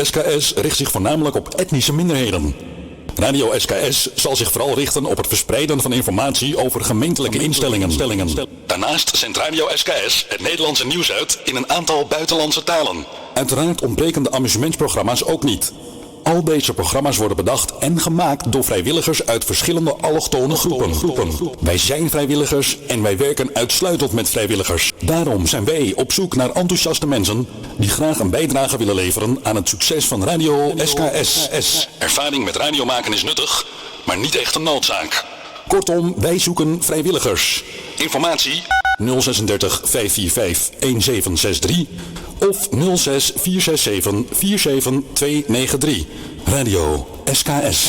SKS richt zich voornamelijk op etnische minderheden. Radio SKS zal zich vooral richten op het verspreiden van informatie over gemeentelijke instellingen. Daarnaast zendt Radio SKS het Nederlandse nieuws uit in een aantal buitenlandse talen. Uiteraard ontbreken de amusementsprogramma's ook niet. Al deze programma's worden bedacht en gemaakt door vrijwilligers uit verschillende allochtone groepen. Wij zijn vrijwilligers en wij werken uitsluitend met vrijwilligers. Daarom zijn wij op zoek naar enthousiaste mensen die graag een bijdrage willen leveren aan het succes van Radio SKS. Ervaring met radio maken is nuttig, maar niet echt een noodzaak. Kortom, wij zoeken vrijwilligers. Informatie 036 545 1763 of 06 467 47293. Radio SKS.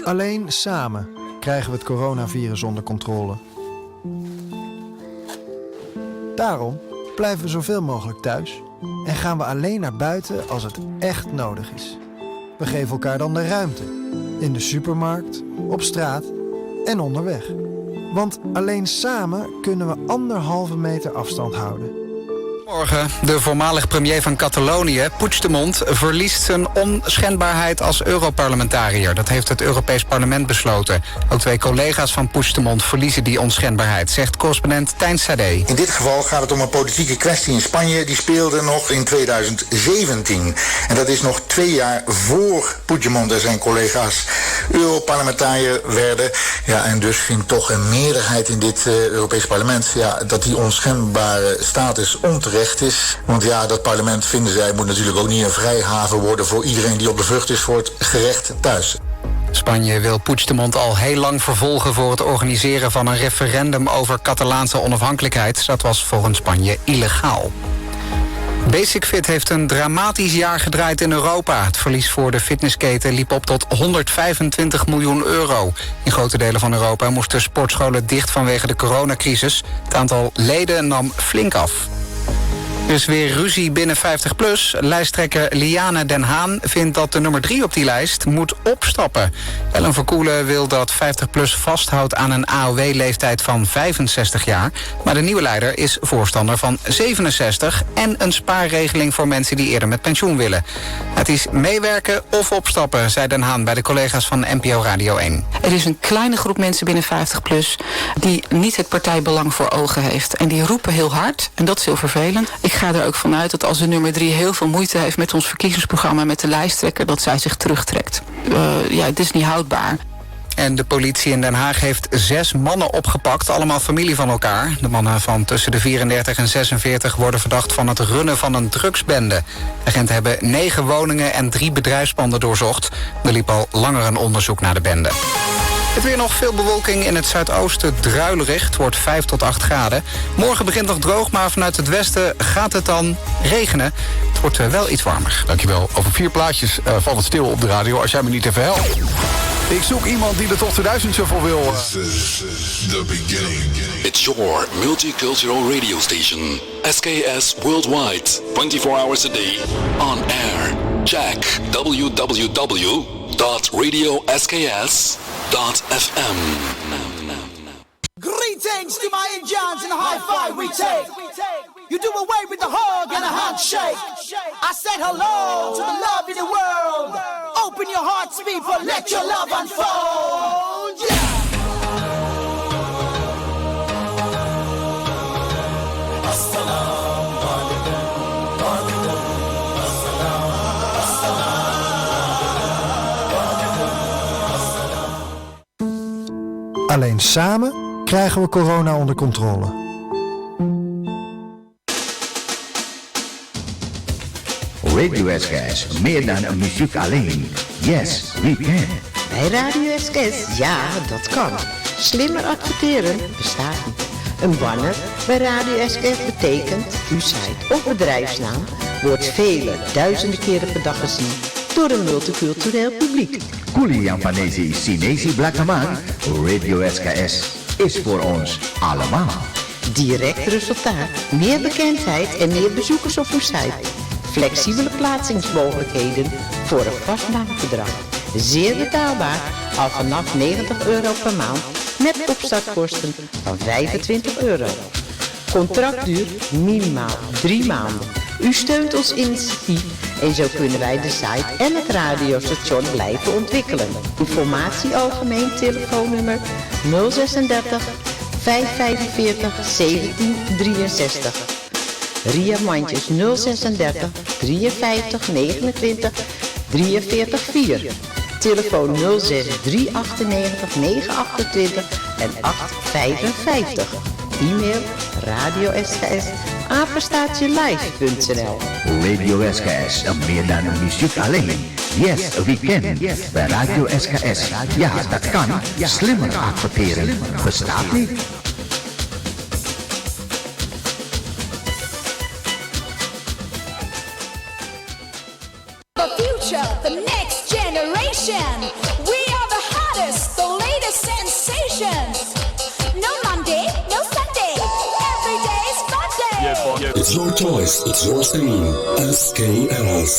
Alleen samen krijgen we het coronavirus onder controle. Daarom blijven we zoveel mogelijk thuis en gaan we alleen naar buiten als het echt nodig is. We geven elkaar dan de ruimte. In de supermarkt, op straat en onderweg. Want alleen samen kunnen we 1,5 meter afstand houden. Morgen, de voormalig premier van Catalonië, Puigdemont, verliest zijn onschendbaarheid als Europarlementariër. Dat heeft het Europees Parlement besloten. Ook 2 collega's van Puigdemont verliezen die onschendbaarheid, zegt correspondent Tijn Sade. In dit geval gaat het om een politieke kwestie in Spanje. Die speelde nog in 2017. En dat is nog 2 jaar voor Puigdemont en zijn collega's Europarlementariër werden. Ja, en dus vindt toch een meerderheid in dit Europees Parlement dat die onschendbare status onterecht is. Want ja, dat parlement, vinden zij, moet natuurlijk ook niet een vrijhaven worden voor iedereen die op de vlucht is voor het gerecht thuis. Spanje wil Puigdemont al heel lang vervolgen voor het organiseren van een referendum over Catalaanse onafhankelijkheid. Dat was volgens Spanje illegaal. Basic Fit heeft een dramatisch jaar gedraaid in Europa. Het verlies voor de fitnessketen liep op tot 125 miljoen euro. In grote delen van Europa moesten sportscholen dicht vanwege de coronacrisis. Het aantal leden nam flink af. Dus weer ruzie binnen 50PLUS. Lijsttrekker Liane Den Haan vindt dat de nummer 3 op die lijst moet opstappen. Ellen Verkoelen wil dat 50PLUS vasthoudt aan een AOW-leeftijd van 65 jaar. Maar de nieuwe leider is voorstander van 67... en een spaarregeling voor mensen die eerder met pensioen willen. Het is meewerken of opstappen, zei Den Haan bij de collega's van NPO Radio 1. Er is een kleine groep mensen binnen 50PLUS... die niet het partijbelang voor ogen heeft. En die roepen heel hard, en dat is heel vervelend. Ik ga er ook vanuit dat als de nummer 3 heel veel moeite heeft met ons verkiezingsprogramma, met de lijsttrekker, dat zij zich terugtrekt. Het is niet houdbaar. En de politie in Den Haag heeft 6 mannen opgepakt, allemaal familie van elkaar. De mannen van tussen de 34 en 46 worden verdacht van het runnen van een drugsbende. Agenten hebben 9 woningen en 3 bedrijfspanden doorzocht. Er liep al langer een onderzoek naar de bende. Het weer nog veel bewolking in het zuidoosten druilerig. Het wordt 5 tot 8 graden. Morgen begint nog droog, maar vanuit het westen gaat het dan regenen. Het wordt wel iets warmer. Dankjewel. Over 4 plaatjes valt het stil op de radio als jij me niet even helpt. Ik zoek iemand die de top 2000 shuffle wil. This is the beginning. It's your multicultural radio station. SKS Worldwide. 24 hours a day. On air. Check www.radiosks.fm. Greetings to my Indians and a high five we take. You do away with the hug and a handshake. I said hello to the love in the world. Open your hearts, people, let your love unfold. Yeah. Alleen samen krijgen we corona onder controle. Radio SKS, meer dan een muziek alleen. Yes, we can. Bij Radio SKS, ja, dat kan. Slimmer adverteren bestaat niet. Een banner bij Radio SKS betekent, uw site of bedrijfsnaam wordt vele duizenden keren per dag gezien door een multicultureel publiek. Kuli Japanese Chinese Blakaman, Radio SKS is voor ons allemaal. Direct resultaat, meer bekendheid en meer bezoekers op uw site. Flexibele plaatsingsmogelijkheden voor een vast maandbedrag. Zeer betaalbaar, al vanaf €90 per maand met opstartkosten van €25. Contractduur minimaal 3 maanden. U steunt ons initiatief en zo kunnen wij de site en het radiostation blijven ontwikkelen. Informatie algemeen telefoonnummer 036 545 1763. Ria Mandjes 036 53 29 43 4. Telefoon 06 398 928 en 855. E-mail radio-sks@live.nl. Radio SKS, meer dan muziek alleen. Yes, we can. Bij Radio SKS. Ja, dat kan. Slimmer adverteren. Bestaat niet. The future, the next generation. We are the hottest, the latest sensations. No Monday, no Sunday. Every day's fun day. It's your choice, it's your stream. SKS.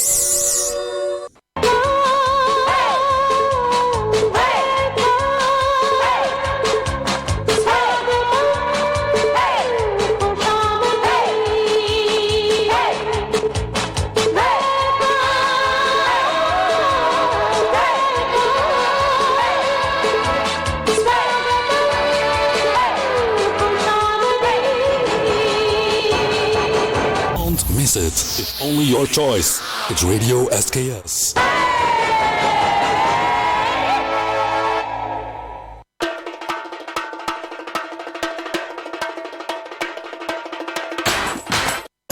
It's only your choice. It's Radio SKS.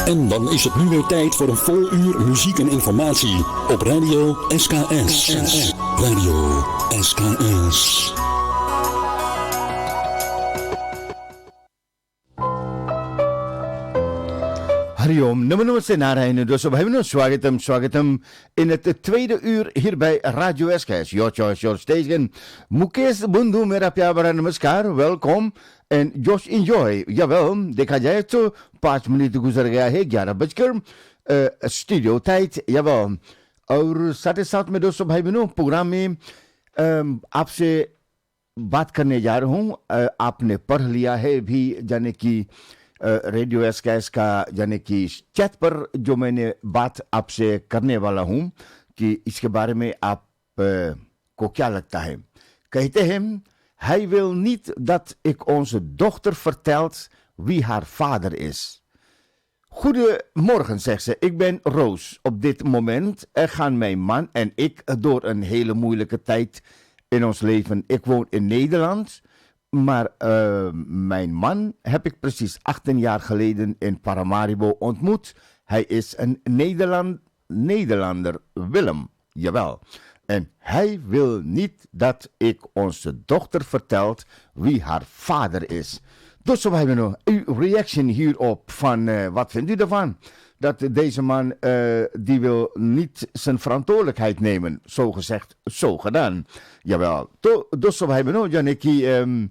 En dan is het nu weer tijd voor een vol uur muziek en informatie op Radio SKS. Radio SKS. Hariom, namaste Narayana. Dus we hebben Swagatam in het tweede uur hier bij Radio SKS. Your choice, your station. Mukesh Bundu, mera pyara namaskar, welkom. En Josh Enjoy, jawel, देखा जाए तो 5 minute गुजर गया है 11 studio tight, जवाब और साथ ही साथ में दोस्तों भाई बहनों प्रोग्राम में आपसे बात करने जा रहा हूँ। आपने पढ़ लिया है भी जाने की रेडियो एसकेएस का यानी कि चैट पर जो मैंने बात आपसे करने वाला हूं कि इसके बारे में आप को क्या लगता है। कहते हैं, hij wil niet dat ik onze dochter vertelt wie haar vader is. Goedemorgen, zegt ze. Ik ben Roos. Op dit moment gaan mijn man en ik door een hele moeilijke tijd in ons leven. Ik woon in Nederland. Maar mijn man heb ik precies 18 jaar geleden in Paramaribo ontmoet. Hij is een Nederlander, Willem. Jawel. En hij wil niet dat ik onze dochter vertelt wie haar vader is. Dus we hebben nog uw reaction hierop van wat vindt u ervan? Dat deze man die wil niet zijn verantwoordelijkheid nemen. Zo gezegd, zo gedaan. Jawel. Dus we hebben nog यानी कि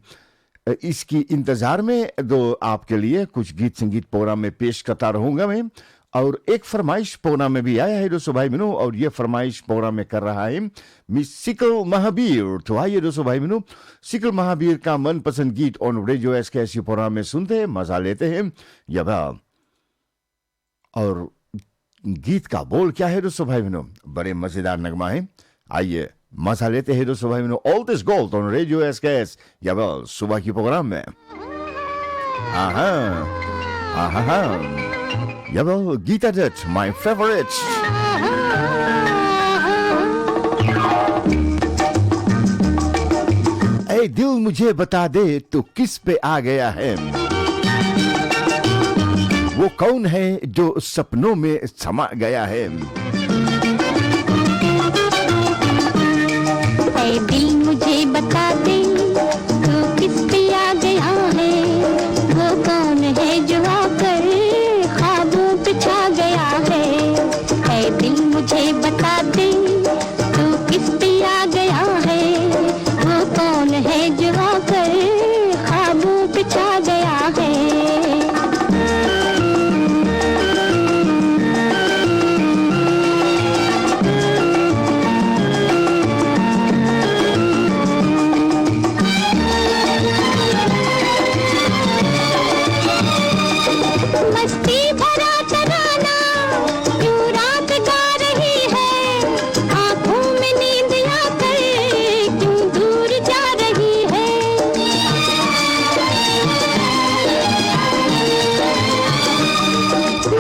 इसकी इंतजार में दो आपके लिए कुछ गीत संगीत प्रोग्राम में पेश करता रहूंगा मैं। और एक फरमाइश प्रोग्राम में भी आया है दोस्तों भाई बहनों, और ये फरमाइश प्रोग्राम में कर रहा है मिस सिकल महावीर। तो आइए दोस्तों भाई बहनों, सिकल महावीर का मनपसंद गीत ऑन रेडियो एसकेएस प्रोग्राम में सुनते हैं, मजा लेते हैं। यह और गीत का बोल क्या है दोस्तों भाई बहनों, बड़े मजेदार नगमा है। आइए मजा लेते हैं दोस्तों भाई बहनों। All this gold on radio SKS, यह सुबह की प्रोग्राम में। Jawel, Gita Dutch, my favorite. ऐ दिल मुझे बता दे तू किस पे आ गया है, वो कौन है जो सपनों में समा गया है। ऐ दिल मुझे बता दे तू किस पे आ गया है, वो कौन है जो आकर छा गया है। ऐ दिल मुझे बता दे तू किस पे आ गया है, वो कौन है जो आकर ख्वाबों पे छा गया है।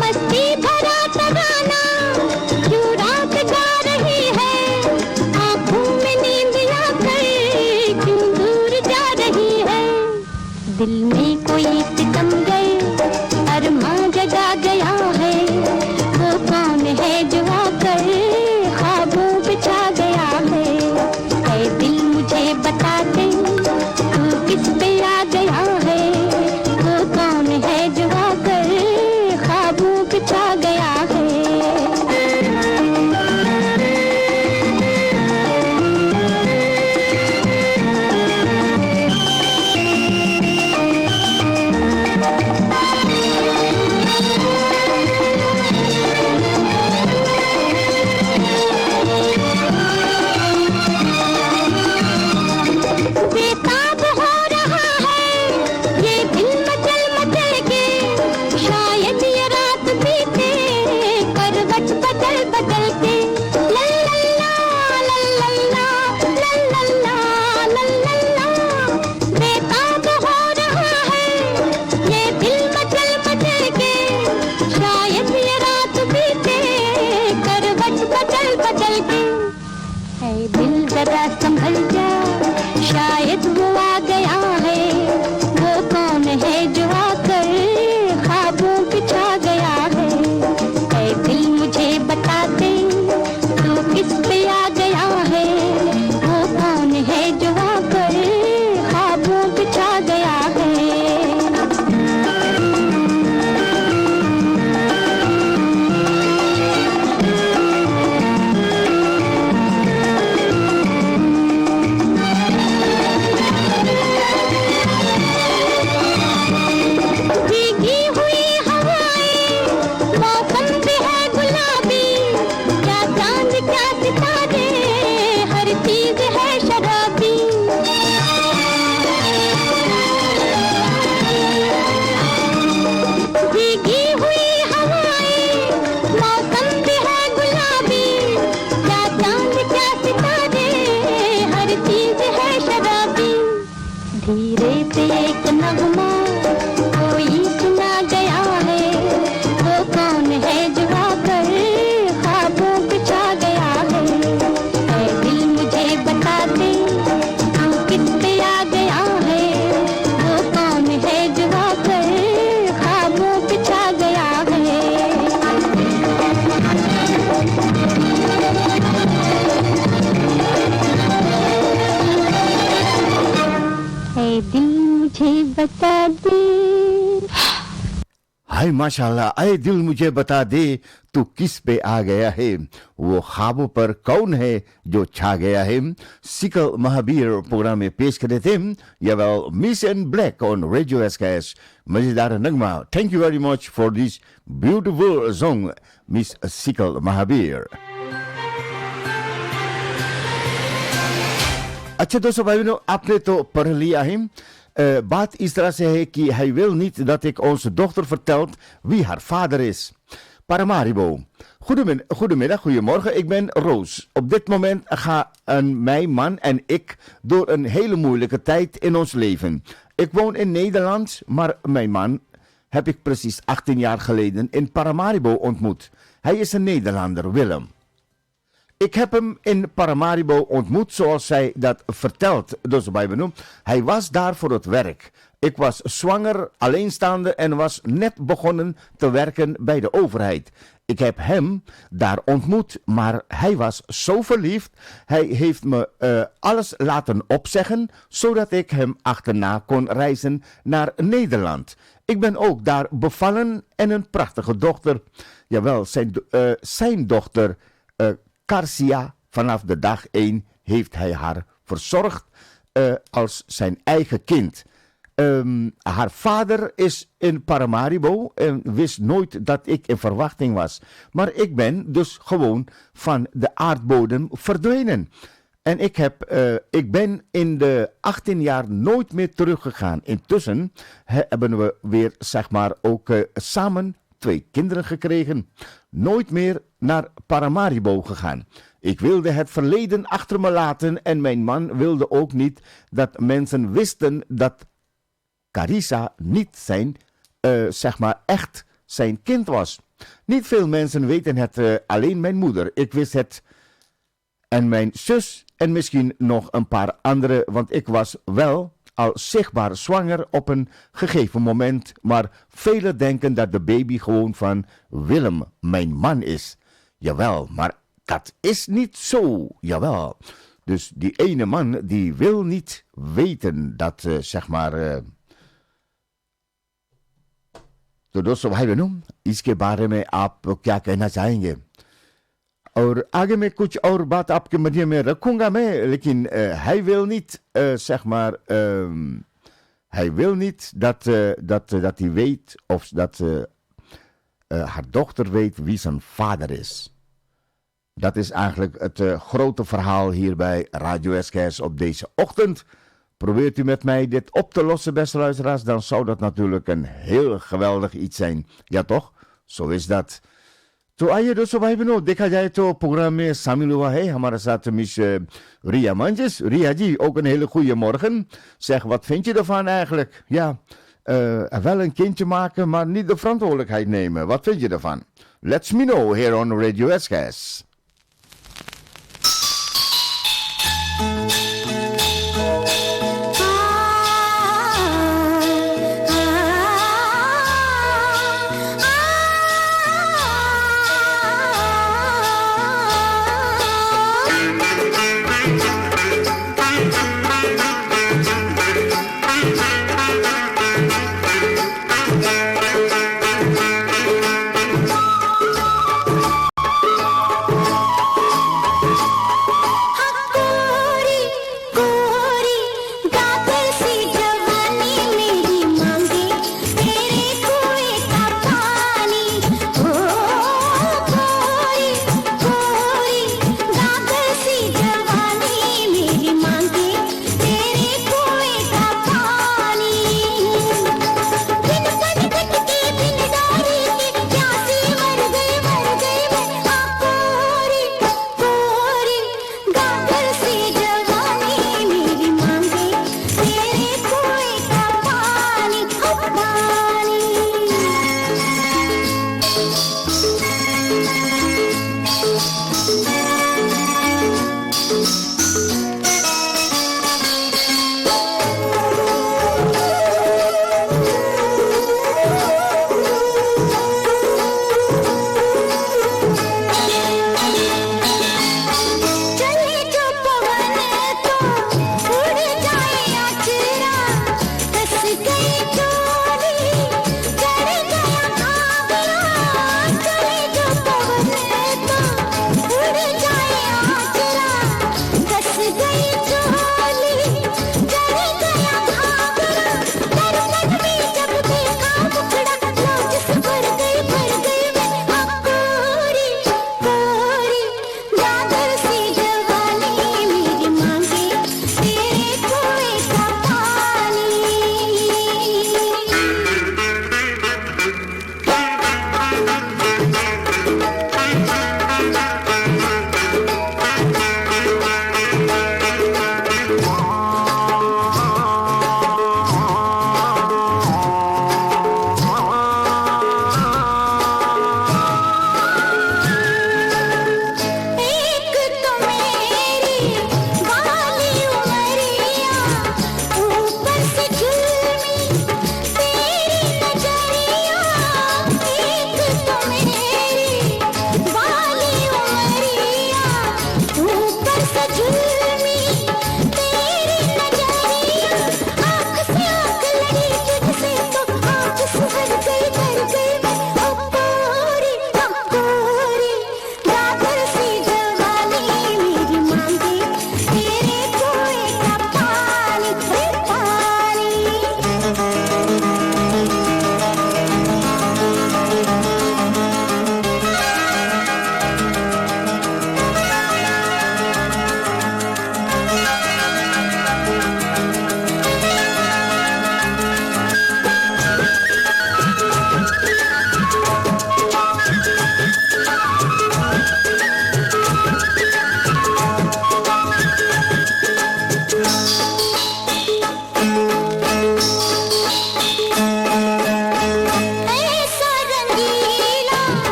मस्ती भरा तराना क्यों रात गा रही है, आंखों में नींद आकर क्यों दूर जा रही है। दिल में कोई सितम गए अरमां जगा गया है, वो कौन है जो आकर ख्वाबों पे छा गया है। ऐ दिल मुझे बता दे तू किस पे आ गया है, वो कौन है जो आकर ख्वाबों पे छा गया है। बेताब हो रहा है ये दिल मचल मचल के, शायद ये रात बीते करवट बदल बदल के। लल्ला लल्ला लल्ला लल्ला, बेताब हो रहा है ये दिल मचल मचल के, शायद ये रात बीते करवट बदल बदल के। ऐ दिल जरा संभल जा शायद वो आ गया है, वो कौन है जो आकर ख्वाबों पे छा गया है। ऐ दिल मुझे बता दे तू किस पे आ गया है, वो कौन है जो आकर ख्वाबों पे छा गया है। भीगी हुई हवाएं मौसम भी है गुलाबी, क्या चांद क्या सितारे हर चीज है शराबी। भीगी हुई हवाएं मौसम भी है गुलाबी, क्या चांद क्या सितारे हर चीज है शराबी। धीरे से एक नगमा कोई सुना गया है, वो कौन है जो आकर ख्वाबों पे छा गया है। ऐ दिल मुझे बता दे तू किस पे आ गया है, वो कौन है जो आकर ख्वाबों पे छा गया है। ऐ दिल मुझे बता दे। हाय माशाल्लाह, आए दिल मुझे बता दे तू किस पे आ गया है, वो ख्वाबों पर कौन है जो छा गया है। सिकल महाबीर प्रोग्राम में पेश करे थे Jawel, Miss in Black on Radio SKS. मजेदार नगमा। Thank you very much for this beautiful song miss सिकल महाबीर। अच्छा दोस्तों भाई बहनों, आपने तो पढ़ लिया है. Baat is तरह से है कि hij wil niet dat ik onze dochter vertelt wie haar vader is. Paramaribo. Goedemiddag, goedemorgen, ik ben Roos. Op dit moment gaan mijn man en ik door een hele moeilijke tijd in ons leven. Ik woon in Nederland, maar mijn man heb ik precies 18 jaar geleden in Paramaribo ontmoet. Hij is een Nederlander, Willem. Ik heb hem in Paramaribo ontmoet zoals zij dat vertelt, dus bij benoemd. Hij was daar voor het werk. Ik was zwanger, alleenstaande en was net begonnen te werken bij de overheid. Ik heb hem daar ontmoet, maar hij was zo verliefd. Hij heeft me alles laten opzeggen, zodat ik hem achterna kon reizen naar Nederland. Ik ben ook daar bevallen en een prachtige dochter. Jawel, zijn dochter Karsia, vanaf de dag 1 heeft hij haar verzorgd als zijn eigen kind. Haar vader is in Paramaribo en wist nooit dat ik in verwachting was. Maar ik ben dus gewoon van de aardbodem verdwenen. En ik ben in de 18 jaar nooit meer teruggegaan. Intussen hebben we weer, zeg maar, ook samen 2 kinderen gekregen. Nooit meer naar Paramaribo gegaan. Ik wilde het verleden achter me laten en mijn man wilde ook niet dat mensen wisten dat Carissa niet zijn, zeg maar, echt zijn kind was. Niet veel mensen weten het, alleen mijn moeder. Ik wist het. En mijn zus en misschien nog een paar anderen, want ik was wel al zichtbaar zwanger op een gegeven moment. Maar velen denken dat de baby gewoon van Willem, mijn man, is. Jawel, maar dat is niet zo. Jawel. Dus die ene man die wil niet weten dat, zeg maar... तो दोस्तों भाई बहनों इसके बारे में आप क्या कहना चाहेंगे और आगे में कुछ और बात आपके मध्य में रखूंगा मैं लेकिन hij wil niet zeg maar hij wil niet dat hij weet of dat haar dochter weet wie zijn vader is. Dat is eigenlijk het grote verhaal hier bij Radio SKS op deze ochtend. Probeert u met mij dit op te lossen, beste luisteraars, dan zou dat natuurlijk een heel geweldig iets zijn. Ja toch? Zo is dat. तो आइए दोस्तों भाई बहनों देखा जाए तो programme में शामिल हुआ है हमारे साथ miss Ria Manjes. Ria ji, ook een hele goede morgen. Zeg, wat vind je ervan eigenlijk? Ja, wel een kindje maken, maar niet de verantwoordelijkheid nemen. Wat vind je ervan? Let me know here on Radio SKS.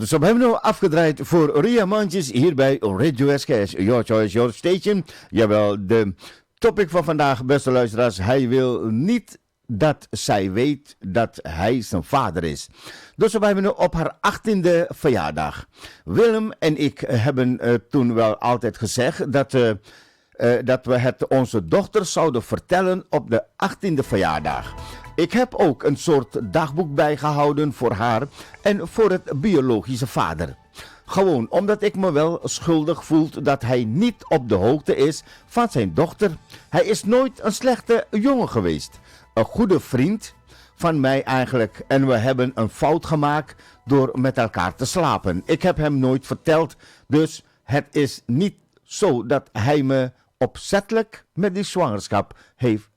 dus we hebben nu afgedraaid voor Ria Mandjes hier bij Radio SKS. Your Choice, Your Station. Jawel, de topic van vandaag, beste luisteraars. Hij wil niet dat zij weet dat hij zijn vader is. Dus we hebben nu op haar 18e verjaardag. Willem en ik hebben toen wel altijd gezegd dat we het onze dochter zouden vertellen op de 18e verjaardag. Ik heb ook een soort dagboek bijgehouden voor haar en voor het biologische vader. Gewoon omdat ik me wel schuldig voel dat hij niet op de hoogte is van zijn dochter. Hij is nooit een slechte jongen geweest. Een goede vriend van mij eigenlijk. En we hebben een fout gemaakt door met elkaar te slapen. Ik heb hem nooit verteld, dus het is niet zo dat hij me opzettelijk met die zwangerschap heeft,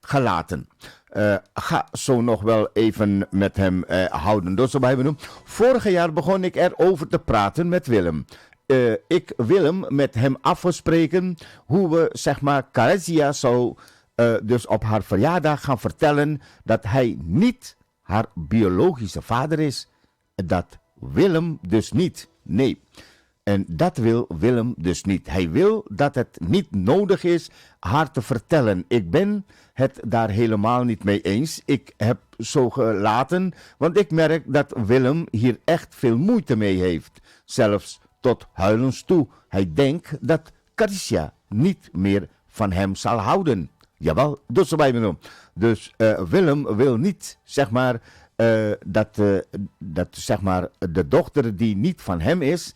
gelaten. Ga zo nog wel even met hem houden. Dus vorig jaar begon ik erover te praten met Willem. Ik Willem met hem afgespreken hoe we Caresia zou dus op haar verjaardag gaan vertellen dat hij niet haar biologische vader is. Dat Willem dus niet. Nee. En dat wil Willem dus niet. Hij wil dat het niet nodig is haar te vertellen. Ik ben het daar helemaal niet mee eens. Ik heb zo gelaten, want ik merk dat Willem hier echt veel moeite mee heeft. Zelfs tot huilens toe. Hij denkt dat Carissia niet meer van hem zal houden. Jawel, dus bij me. Dus Willem wil niet, dat de dochter die niet van hem is,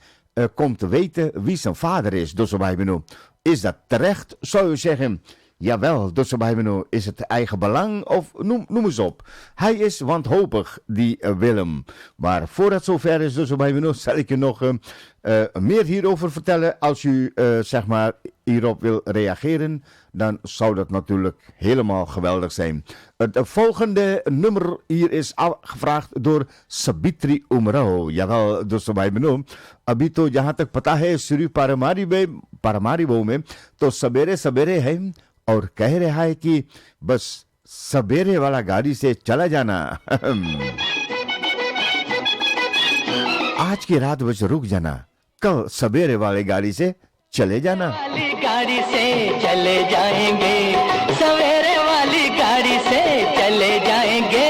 komt te weten wie zijn vader is. Dus bij me. Is dat terecht, zou je zeggen? Jawel, dus bij me is het eigen belang of noem eens op. Hij is wanhopig, die Willem. Maar voordat het zover is, dus bij me zal ik je nog meer hierover vertellen. Als u hierop wil reageren, dan zou dat natuurlijk helemaal geweldig zijn. Het volgende nummer hier is gevraagd door Sabitri Umrao. Jawel, dus bij me. Abito jahan tak pata hai Sri Paramaribo mein to sabere sabere hai और कह रहा है कि बस सवेरे वाला गाड़ी से चला जाना आज की रात बस रुक जाना कल सवेरे वाली गाड़ी से चले जाना वाली गाड़ी से चले जाएंगे सवेरे वाली गाड़ी से चले जाएंगे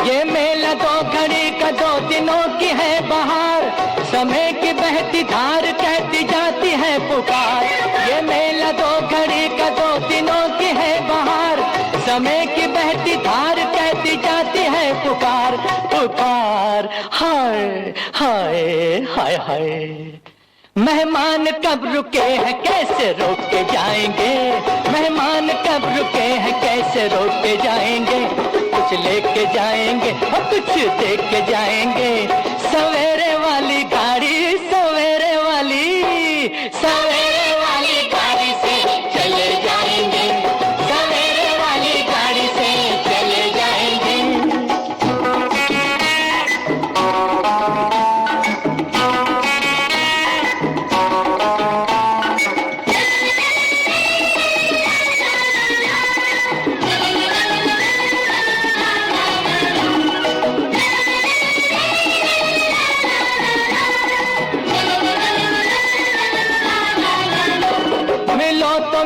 ये मेला दो घड़ी का 2 दिनों की है बहार समय की बहती धार कहती जाती है पुकार ये मेला 2 घड़ी का 2 दिनों की है बहार समय की बहती धार कहती जाती है पुकार पुकार हाय हाय हाय हाय मेहमान कब रुके हैं कैसे रोक के जाएंगे मेहमान कब रुके हैं कैसे रोक के जाएंगे कुछ लेके जाएंगे और कुछ देख के जाएंगे सवेरे वाली गाड़ी सवेरे वाली गाड़ी से चले जाएंगे सवेरे वाली गाड़ी से चले जाएंगे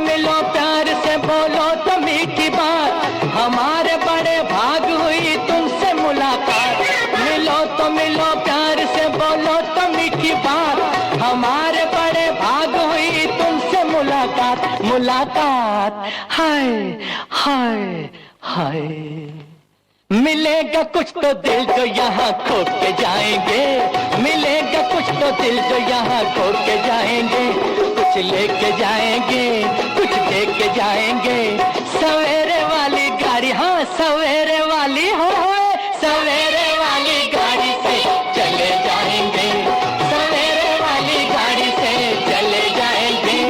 मिलो प्यार से बोलो तो मीठी बात हमारे बड़े भाग हुई तुमसे मुलाकात मिलो प्यार से बोलो तो मीठी बात हमारे बड़े भाग हुई तुमसे मुलाकात मुलाकात हाय हाय हाय मिलेगा कुछ तो दिल जो यहाँ खो के जाएंगे मिलेगा कुछ तो दिल जो यहाँ खो के जाएंगे कुछ लेके जाएंगे कुछ देख के जाएंगे सवेरे वाली गाड़ी हाँ सवेरे वाली हो सवेरे वाली गाड़ी से चले जाएंगे सवेरे वाली गाड़ी से चले जाएंगे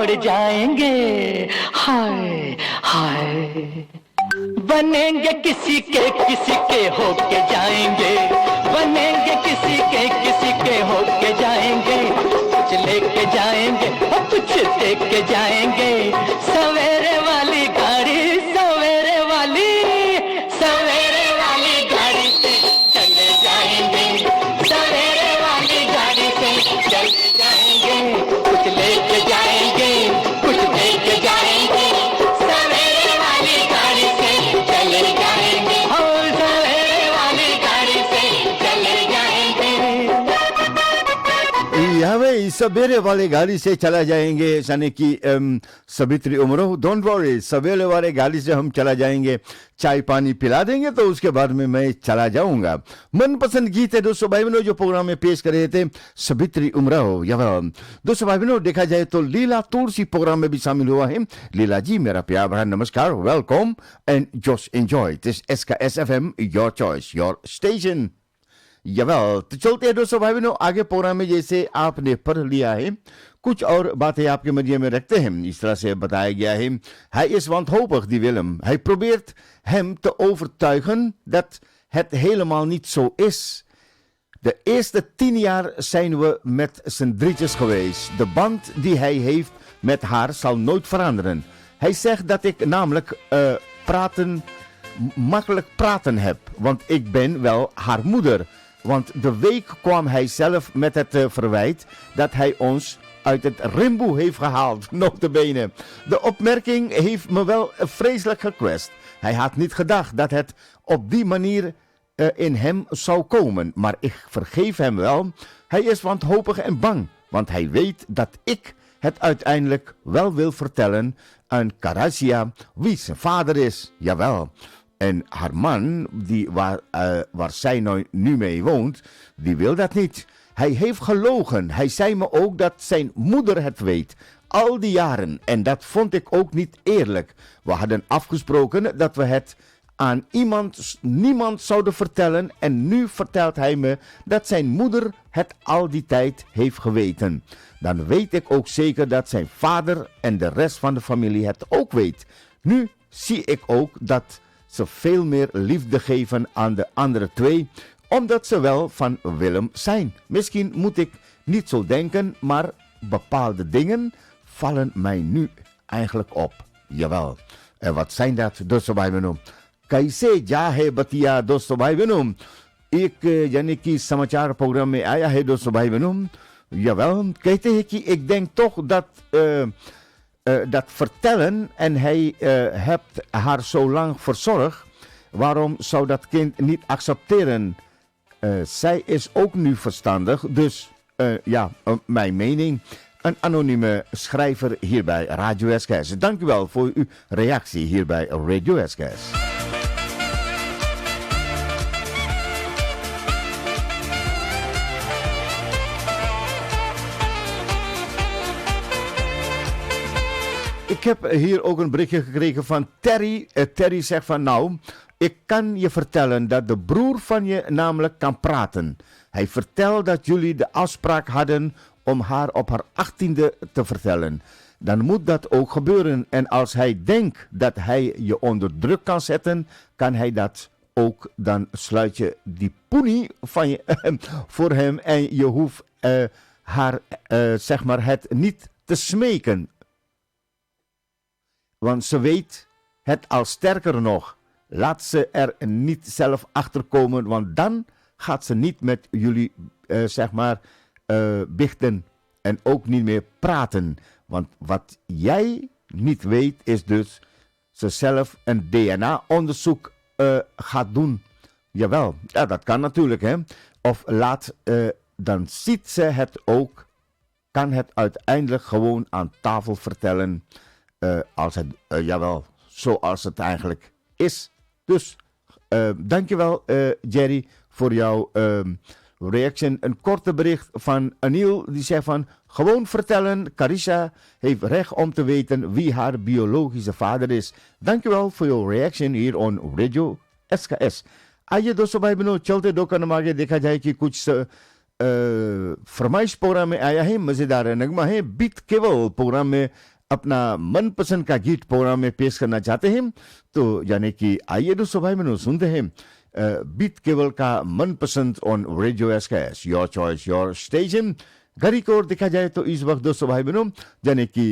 छोड़ जाएंगे, हाय हाय। बनेंगे किसी के होके जाएंगे, बनेंगे किसी के होके जाएंगे। कुछ लेके जाएंगे और कुछ देख के जाएंगे। सवेरे वाली गाड़ी, सवेरे वाली गाड़ी से चले जाएंगे, सवेरे वाली गाड़ी से चले जाएंगे। कुछ लेके जाएंगे, कुछ देख के जाएंगे। सवेरे वाली गाड़ी से चले जाएंगे, और सवेरे वाली गाड़ी से चले जाएंगे। यहाँ भाई सवेरे वाली गाड़ी से चला जाएंगे, यानी कि सवित्री उमरो, डोंट वरी, सवेरे वाले गाड़ी से हम चला जाएंगे। चाय पानी पिला देंगे तो उसके बाद में मैं चला जाऊंगा। मनपसंद गीत है दोस्तों भाई बहनों जो प्रोग्राम में पेश कर रहे थे सवित्री उमराव। दोस्तों भाई बहनों देखा जाए तो लीला तुलसी प्रोग्राम में भी शामिल हुआ है। लीला जी मेरा प्यार भरा नमस्कार, welcome and just enjoy this SKS FM, your choice your station. तो चलते हैं दोस्तों भाई बहनों आगे प्रोग्राम में। जैसे आपने पढ़ लिया है कुछ और बातें आपके मध्य में रखते हैं। इस तरह से बताया गया है, hij is wanhopig die Willem. Hij probeert hem te overtuigen dat het helemaal niet zo is. De eerste 10 jaar zijn we met z'n drietjes geweest. De band die hij heeft met haar zal nooit veranderen. Hij zegt dat ik namelijk makkelijk praten heb, want ik ben wel haar moeder. Want de week kwam hij zelf met het verwijt dat hij ons uit het rimboe heeft gehaald, notabene. De opmerking heeft me wel vreselijk gekwetst. Hij had niet gedacht dat het op die manier in hem zou komen. Maar ik vergeef hem wel. Hij is wanhopig en bang, want hij weet dat ik het uiteindelijk wel wil vertellen aan Karasia wie zijn vader is. Jawel. En haar man, waar zij nu mee woont, die wil dat niet. Hij heeft gelogen. Hij zei me ook dat zijn moeder het weet. Al die jaren. En dat vond ik ook niet eerlijk. We hadden afgesproken dat we het aan niemand zouden vertellen. En nu vertelt hij me dat zijn moeder het al die tijd heeft geweten. Dan weet ik ook zeker dat zijn vader en de rest van de familie het ook weet. Nu zie ik ook dat ze veel meer liefde geven aan de andere twee, omdat ze wel van Willem zijn. Misschien moet ik niet zo denken, maar bepaalde dingen vallen mij nu eigenlijk op. Jawel. En wat zijn dat, दोस्तों भाई बहनों? कैसे जा है बतिया दोस्तों भाई बहनों? एक यानी कि समाचार प्रोग्राम में आया है दोस्तों भाई बहनों. Jawel, कहते हैं कि ik denk toch dat vertellen en hij hebt haar zo lang verzorgd. Waarom zou dat kind niet accepteren? Zij is ook nu verstandig, dus mijn mening. Een anonieme schrijver hier bij Radio SKS. Dank u wel voor uw reactie hier bij Radio SKS. Ik heb hier ook een berichtje gekregen van Terry. Terry zegt van nou, ik kan je vertellen dat de broer van je namelijk kan praten. Hij vertelt dat jullie de afspraak hadden om haar op haar 18e te vertellen. Dan moet dat ook gebeuren. En als hij denkt dat hij je onder druk kan zetten, kan hij dat ook. Dan sluit je die poenie van je voor hem en je hoeft haar zeg maar het niet te smeken. Want ze weet het al sterker nog. Laat ze er niet zelf achter komen, want dan gaat ze niet met jullie biechten en ook niet meer praten. Want wat jij niet weet is dus ze zelf een DNA-onderzoek gaat doen. Jawel, ja, dat kan natuurlijk, hè. Of dan ziet ze het ook, kan het uiteindelijk gewoon aan tafel vertellen. Zoals het eigenlijk is. Dus, dankjewel Jerry voor jouw reaction. Een korte bericht van Anil, die zegt van, gewoon vertellen, Carissa heeft recht om te weten wie haar biologische vader is. Dankjewel voor jouw reaction hier on Radio SKS. आइए दोस्तों भाई बहनों चलते दो कदम आगे देखा जाए कि कुछ फरमाइश प्रोग्राम में आया है, मजेदार नगमा है बीत केवल प्रोग्राम में अपना मनपसंद का गीत प्रोग्राम में पेश करना चाहते हैं तो यानी कि आइए दोस्तों भाई बहनों सुनते हैं बीट केवल का मनपसंद on radio SKS, your choice your station. घड़ी को ओर देखा जाए तो इस वक्त दोस्तों भाई बहनों यानी कि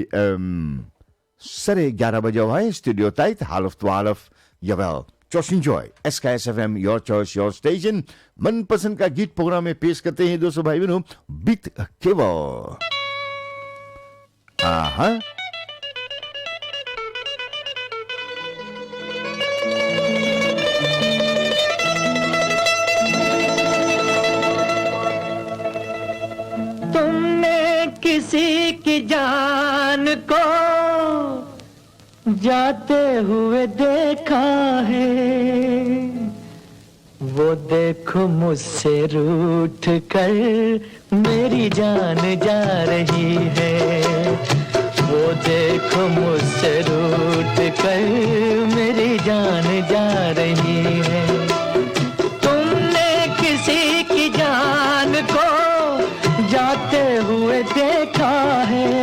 11:30 बजे हुआ है studio tight 11:30। Jawel, just enjoy SKS FM, your choice your station। मनपसंद का गीत प्रोग्राम में पेश करते हैं दोस्तों भाई बहनों बीट केवल। आहा किसी की जान को जाते हुए देखा है, वो देखो मुझसे रूठ कर मेरी जान जा रही है, वो देखो मुझसे रूठ कर मेरी जान जा रही है। तुमने किसी की जान को जाते हुए देखा है,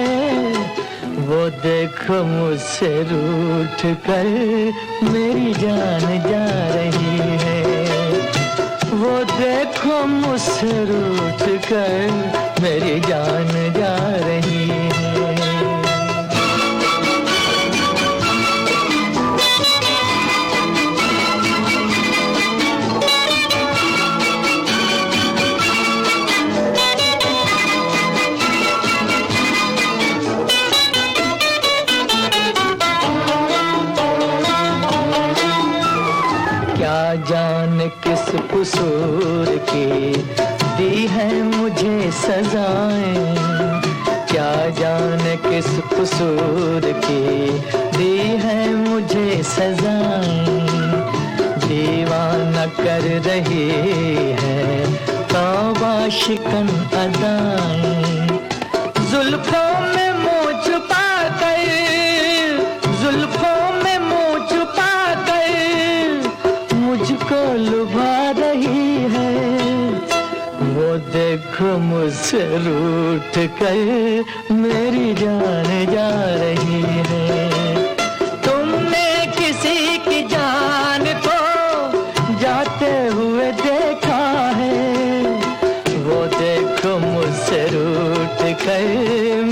वो देखो मुझसे रूठ कर मेरी जान जा रही है, वो देखो मुझसे रूठ कर मेरी जान जा रही है। जाने किस कसूर की दी है मुझे सजाएं, क्या जाने किस कसूर की दी है मुझे सजाएं, दीवाना कर रही है तौबा शिकन अदाएं, जुल्फों में मुँह छुपा कर, जुल्फों में मुँह छुपा कर मुझको लुभा रही है, वो देखो मुझसे रूठ कर मेरी जान जा रही है। तुमने किसी की जान को जाते हुए देखा है, वो देखो मुझसे रूठ कर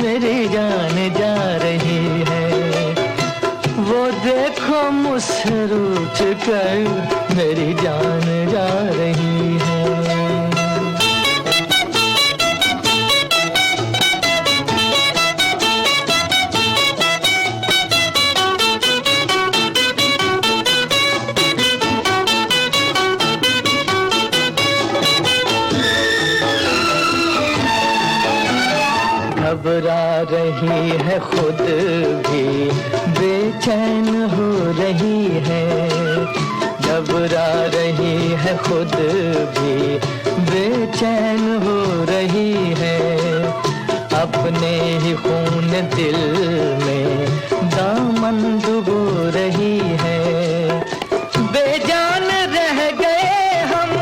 मेरी जान जा रही है, वो देखो मुझसे रूठ कर मेरी जान जा रही है। घबरा रही है खुद भी बेचैन हो रही है, घबरा रही है खुद भी बेचैन हो रही है, अपने ही खून दिल में दामन डुबो रही है, बेजान रह गए हम,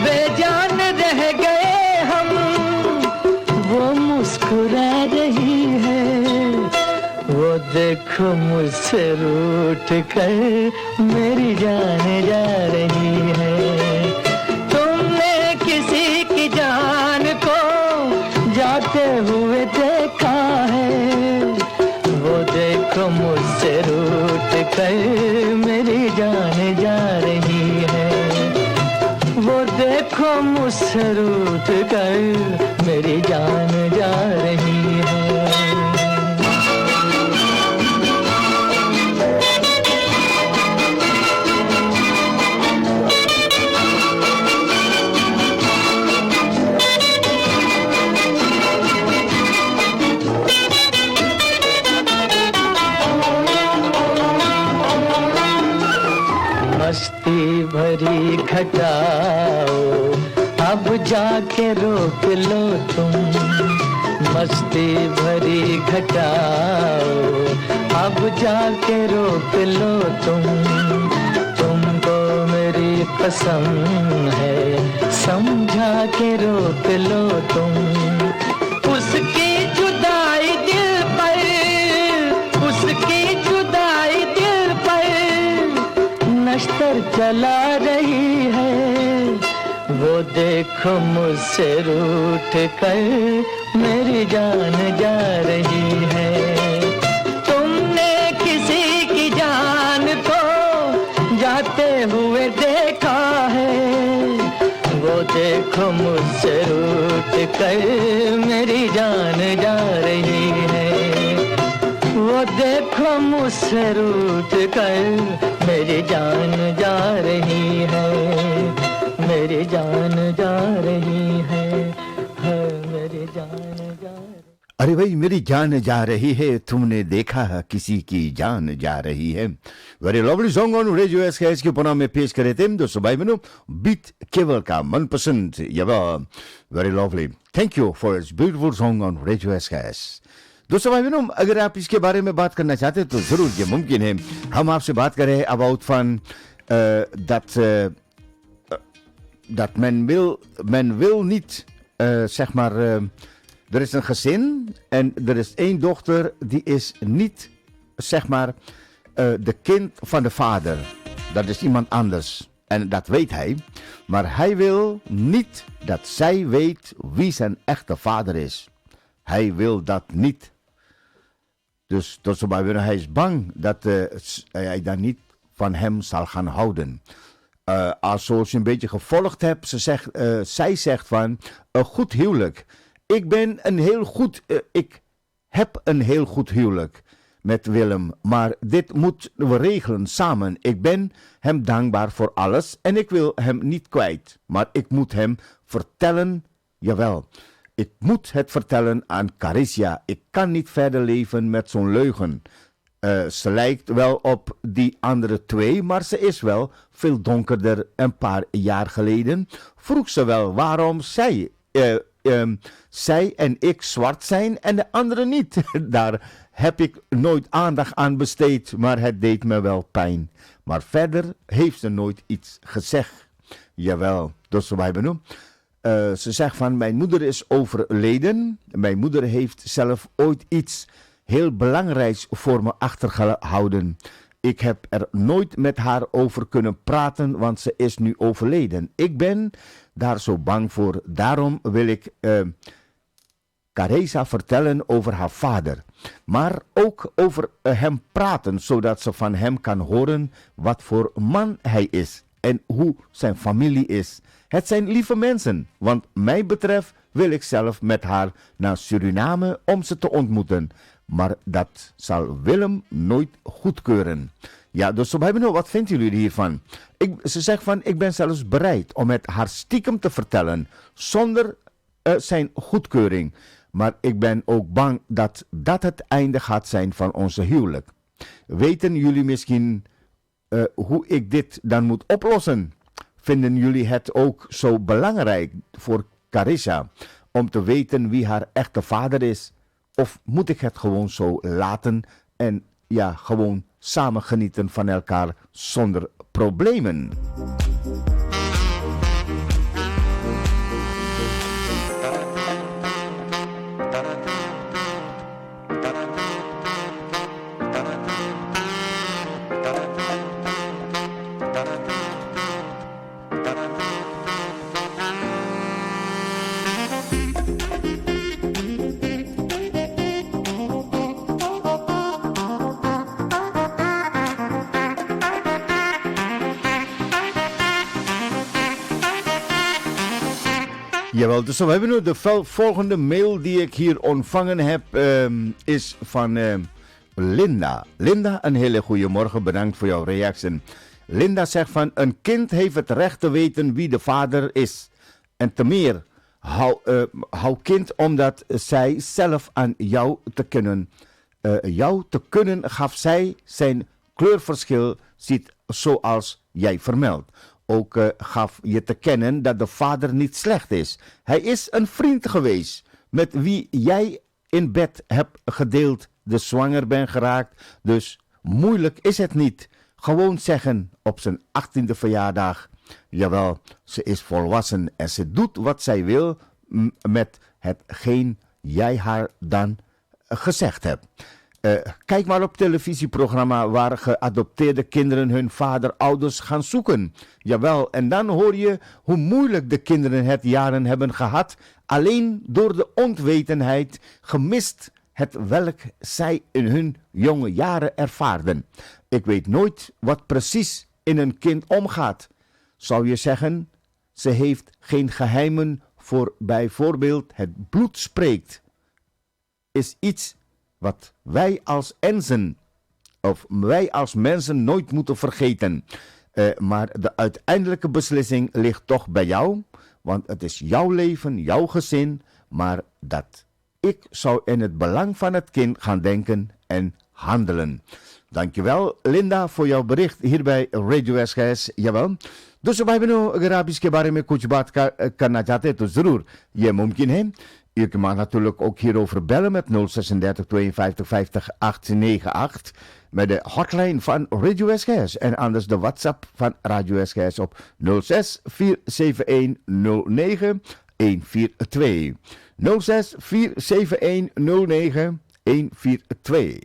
बेजान रह गए हम, वो मुस्कुरा रही है, वो देखो मुझसे रूठ कर मेरी जान जा रही है। तुमने किसी की जान को जाते हुए देखा है, वो देखो मुझसे रूठ कर मेरी जान जा रही है, वो देखो मुझसे रूठ कर मेरी जान जा रही है। मस्ती भरी घटाओ अब जाके रोक लो तुम, मस्ती भरी घटाओ अब जाके रोक लो तुम, तुमको मेरी कसम है समझा के रोक लो तुम, उसकी जुदाई दिल पर जला रही है, वो देखो मुझसे रूठ कर मेरी जान जा रही है। तुमने किसी की जान को जाते हुए देखा है, वो देखो मुझसे रूठ कर मेरी जान जा रही है। वो देखो मुझसे रूठ कर मेरी जान जा रही है, मेरी जान जा रही है, मेरी जान जा रही है। अरे भाई मेरी जान जा रही है, तुमने देखा किसी की जान जा रही है। Very lovely song on radio SKS के प्रोग्राम में पेश करे थे दोस्तों भाई बहनों, बीट केवल का मनपसंद यवा। Very lovely, thank you for this beautiful song on radio SKS. दोस्तों भाई बहनों, अगर आप इसके बारे में बात करना चाहते हैं तो जरूर ये मुमकिन है। हम आपसे बात करें about fun dat men wil niet, zeg maar, er is een gezin en er is één dochter die is niet, zeg maar, de kind van de vader. Dat is iemand anders en dat weet hij. Maar hij wil niet dat zij weet wie zijn echte vader is. Hij wil dat niet. Dus tot zover hij is bang dat hij dan niet van hem zal gaan houden. Als zoals je een beetje gevolgd hebt, zij zegt van een goed huwelijk. Ik heb een heel goed huwelijk met Willem, maar dit moeten we regelen samen. Ik ben hem dankbaar voor alles en ik wil hem niet kwijt. Maar ik moet hem vertellen, jawel, ik moet het vertellen aan Carissa. Ik kan niet verder leven met zo'n leugen. Ze lijkt wel op die andere twee, maar ze is wel veel donkerder. Een paar jaar geleden vroeg ze wel waarom zij en ik zwart zijn en de andere niet. Daar heb ik nooit aandacht aan besteed, maar het deed me wel pijn. Maar verder heeft ze nooit iets gezegd. Jawel, dat is wat wij benoemen. Ze zegt van mijn moeder is overleden. Mijn moeder heeft zelf ooit iets heel belangrijks voor me achtergehouden. Ik heb er nooit met haar over kunnen praten, want ze is nu overleden. Ik ben daar zo bang voor. Daarom wil ik Carissa vertellen over haar vader. Maar ook over hem praten, zodat ze van hem kan horen wat voor man hij is en hoe zijn familie is. Het zijn lieve mensen, want mij betreft wil ik zelf met haar naar Suriname om ze te ontmoeten. Maar dat zal Willem nooit goedkeuren. Ja, dus wat vinden jullie hiervan? Ze zegt van, ik ben zelfs bereid om het haar stiekem te vertellen, zonder zijn goedkeuring. Maar ik ben ook bang dat dat het einde gaat zijn van onze huwelijk. Weten jullie misschien hoe ik dit dan moet oplossen? Vinden jullie het ook zo belangrijk voor Carissa om te weten wie haar echte vader is? Of moet ik het gewoon zo laten en ja, gewoon samen genieten van elkaar zonder problemen? Jawel, dus we hebben nu de volgende mail die ik hier ontvangen heb, is van Linda. Linda, een hele goede morgen, bedankt voor jouw reactie. Linda zegt van, een kind heeft het recht te weten wie de vader is. En te meer, hou kind omdat zij zelf aan jou te kunnen gaf zij zijn kleurverschil ziet zoals jij vermeldt. Ook gaf je te kennen dat de vader niet slecht is. Hij is een vriend geweest met wie jij in bed hebt gedeeld, dus zwanger bent geraakt. Dus moeilijk is het niet. Gewoon zeggen op zijn 18e verjaardag. Jawel, ze is volwassen en ze doet wat zij wil met hetgeen jij haar dan gezegd hebt. Kijk maar op televisieprogramma waar geadopteerde kinderen hun vader-ouders gaan zoeken. Jawel, en dan hoor je hoe moeilijk de kinderen het jaren hebben gehad, alleen door de onwetendheid, gemist het welk zij in hun jonge jaren ervaarden. Ik weet nooit wat precies in een kind omgaat. Zou je zeggen, ze heeft geen geheimen voor bijvoorbeeld het bloed spreekt. Is iets wat wij als ensen of wij als mensen nooit moeten vergeten. Maar de uiteindelijke beslissing ligt toch bij jou, want het is jouw leven, jouw gezin, maar dat ik zou in het belang van het kind gaan denken en handelen. Dankjewel Linda voor jouw bericht hier bij Radio SKS. Jawel. दोस्तों भाई बहनों अगर आप इसके बारे में कुछ बात करना चाहते हैं तो जरूर ये मुमकिन है. U mag natuurlijk ook hierover bellen met 036 52 50 898 met de hotline van Radio SKS en anders de WhatsApp van Radio SKS op 06 471 09 142. 06 471 09 142.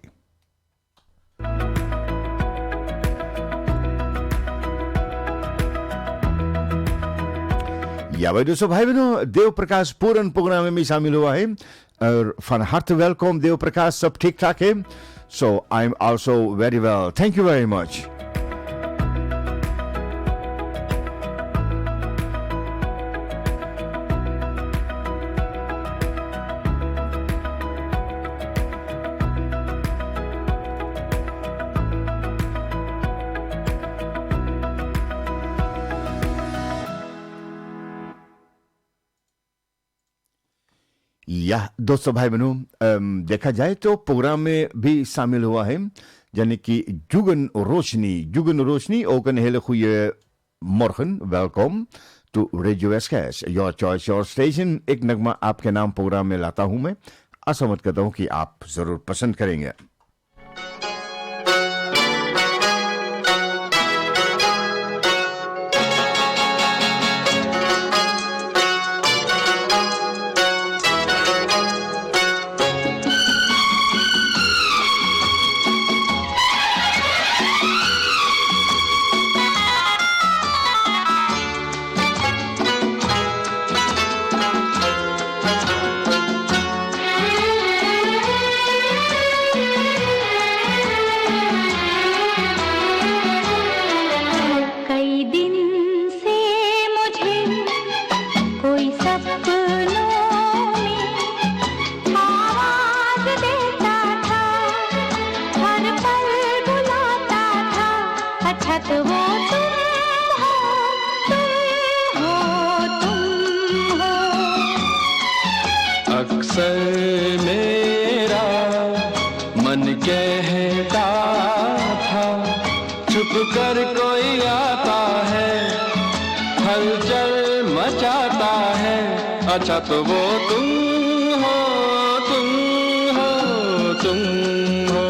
Ja, wij dus op hebben Deo Prakash Puran programma में शामिल हुआ है और van harte welkom Deo Prakash सब ठीक ठाक है. So I'm also very well. Thank you very much. या दोस्तों भाई बहनों देखा जाए तो प्रोग्राम में भी शामिल हुआ है यानी कि Jugen Roshni ook een hele goede morgen, welkom to Radio SKS, your choice, your station. एक नगमा आपके नाम प्रोग्राम में लाता हूं मैं, आशा मत करता हूं कि आप जरूर पसंद करेंगे. अच्छा तो वो तुम हो, तुम हो, तुम हो.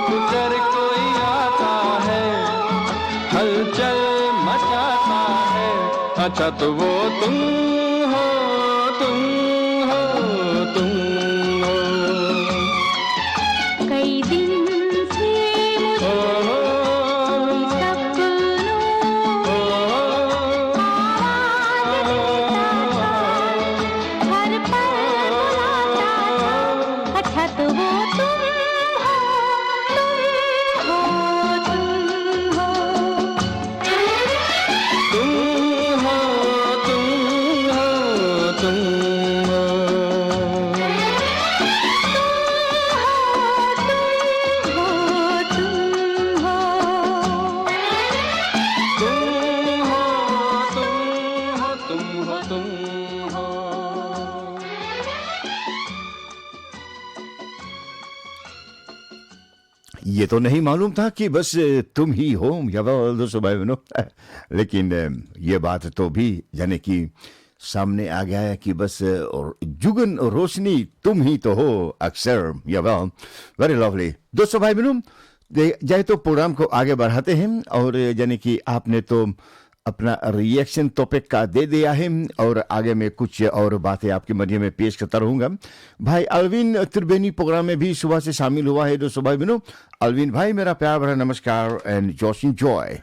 गुजर कोई आता है, हलचल मचाता है, अच्छा तो वो तुम हो, तुम हो, तुम हो। कई दिन से मुझे कोई सपनों आवाज देता था, हर पल बुलाता था, अच्छा तो वो तुम हो, तुम हो, तुम हो। तुम हो, तुम हो, तुम हो। ये तो नहीं मालूम था कि बस तुम ही हो या दोस्तों भाई बहनों, लेकिन ये बात तो भी यानी कि सामने आ गया है कि बस जुगन रोशनी तुम ही तो हो अक्सर। या वेरी लवली दोस्तों भाई बहनों, जाए तो प्रोग्राम को आगे बढ़ाते हैं और यानी कि आपने तो अपना रिएक्शन टॉपिक का दे दिया है और आगे में कुछ और बातें आपके मध्य में पेश करता रहूंगा। भाई अल्विन त्रिवेणी प्रोग्राम में भी सुबह से शामिल हुआ है दोस्तों भाई बहनों। अल्विन भाई मेरा प्यार भरा नमस्कार एंड जॉश एंजॉय।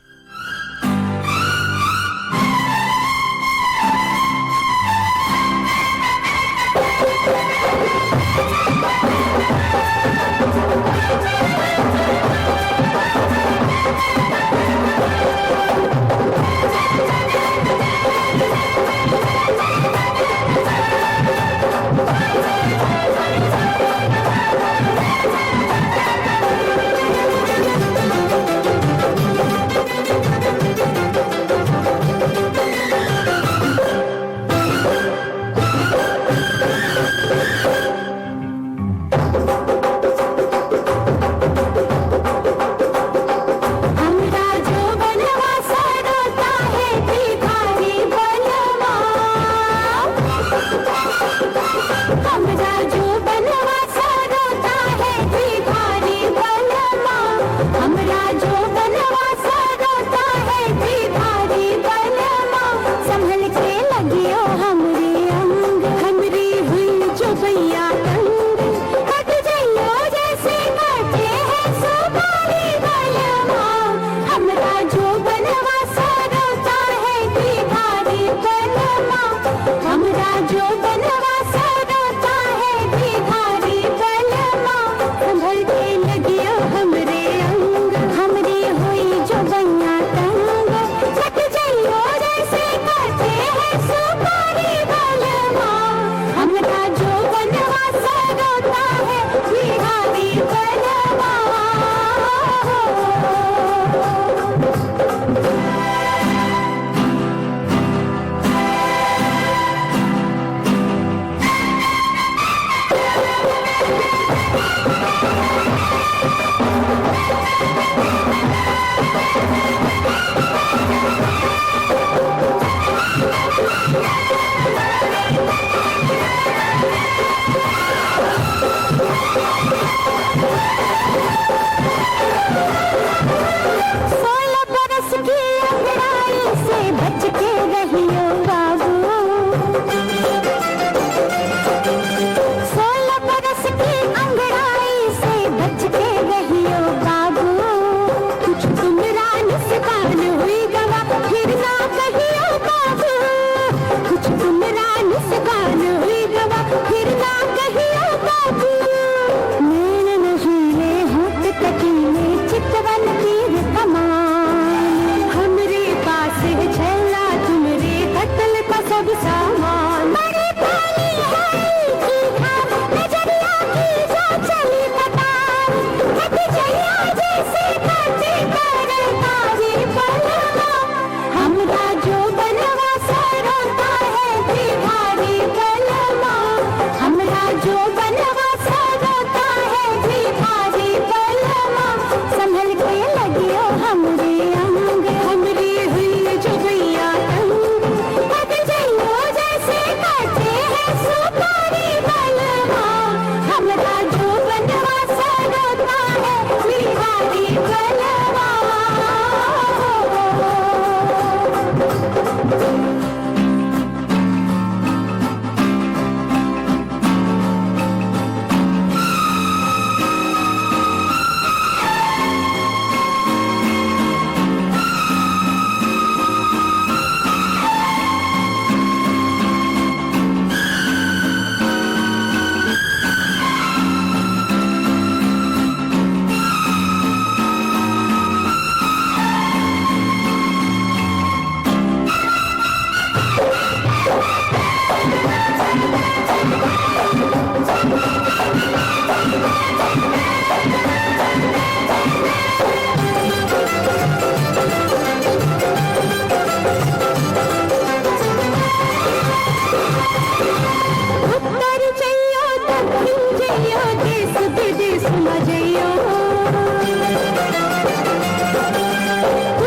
जइयो देश विदेश में जइयो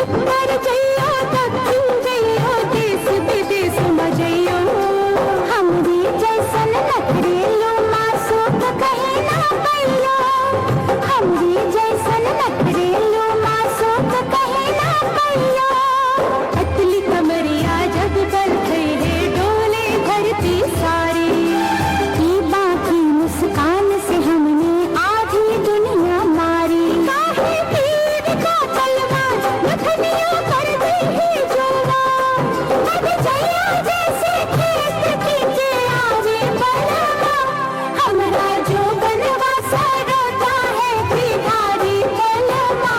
उत्तर जइयो दक्षिण जइयो देश विदेश में जइयो हमरी जैसन नखरेलो मासूम कहे ना पैलो हमरी जैसन नखरेलो मासूम कहे ना पैलो पतली कमरिया जब पर है डोले धरती सारी की बाकी मुस्कान से हमने आधी दुनिया मारी काहे तीर का तलवार नथनियों कर दी है जोवान अब जया जैसे खेत खींचे आवे बलवा हमरा जो बनवा सरता है बिहारी बलवा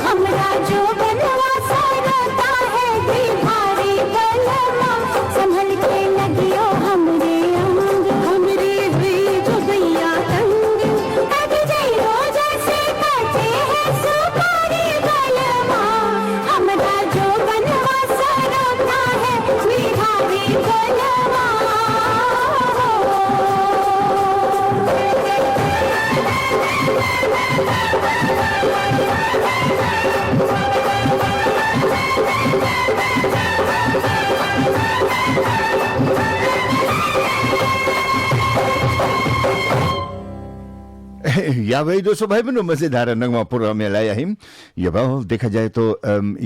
हमरा जो बनवा सरता है बिहारी बलवा संभल के लगियो हमरे अंग हमरे हुई जो गैया तंग अब जइयो जैसे काटे है सुपारी बलवा हमरा जो बनवा सरता है बिहारी बलवा या भाई दोस्तों भाई बहनों मजेदार नगमा प्रोग्राम में लाया हिम ये बाल देखा जाए तो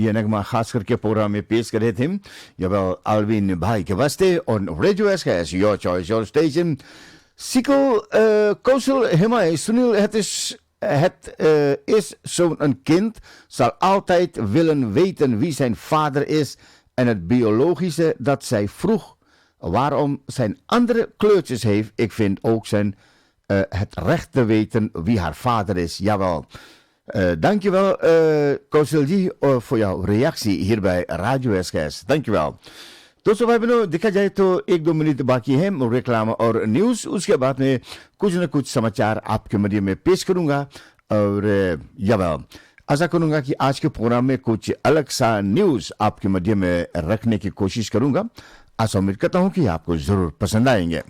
ये नगमा खास करके प्रोग्राम में पेश करे थे ये बाल आलविन भाई के वास्ते और radio SKS your choice your station Sikkel Kozel Hemai Sunil het is zo'n kind zal altijd willen weten wie zijn vader is en het biologische dat zij vroeg waarom zijn andere kleurtjes heeft. Ik vind ook zijn het recht te weten wie haar vader is. Jawel. Dankjewel Kozelji voor jouw reactie hier bij Radio SKS. Dankjewel. दोस्तों भाई बहनों देखा जाए तो 1-2 minute बाकी है रेक्लाम और news उसके बाद में कुछ न कुछ समाचार आपके मध्य में पेश करूंगा और आशा करूंगा कि आज के प्रोग्राम में कुछ अलग सा न्यूज आपके मध्य में रखने की कोशिश करूंगा। आशा उम्मीद करता हूं कि आपको जरूर पसंद आएंगे।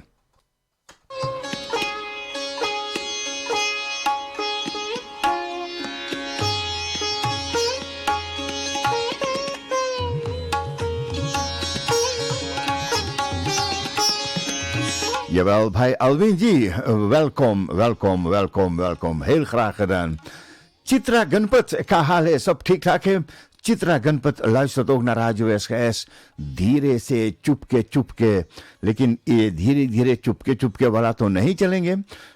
Jawel, bij Alwin G. Welkom, welkom, welkom, welkom. Heel graag gedaan. Chitra Gunput, का हाल है सब ठीक ठाक है। Chitra Ganpat luistert ook naar Radio SKS धीरे से चुपके लेकिन ये धीरे धीरे चुपके वाला तो नहीं चलेंगे,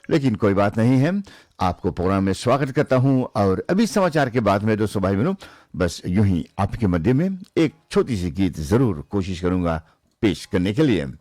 लेकिन कोई बात नहीं है। आपको प्रोग्राम में स्वागत करता हूं और अभी समाचार के बाद में दोस्तों भाई बहनों बस यूं ही आपके मध्य में एक छोटी सी गीत जरूर कोशिश करूंगा पेश करने के लिए।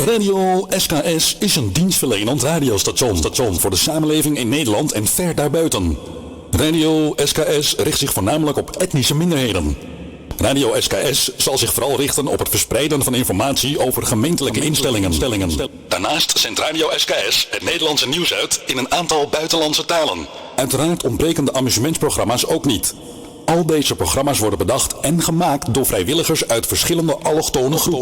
Radio SKS is een dienstverlenend radiostation voor de samenleving in Nederland en ver daarbuiten. Radio SKS richt zich voornamelijk op etnische minderheden. Radio SKS zal zich vooral richten op het verspreiden van informatie over gemeentelijke instellingen. Daarnaast zendt Radio SKS het Nederlandse nieuws uit in een aantal buitenlandse talen. Uiteraard ontbreken de amusementsprogramma's ook niet. Al deze programma's worden bedacht en gemaakt door vrijwilligers uit verschillende allochtone groepen.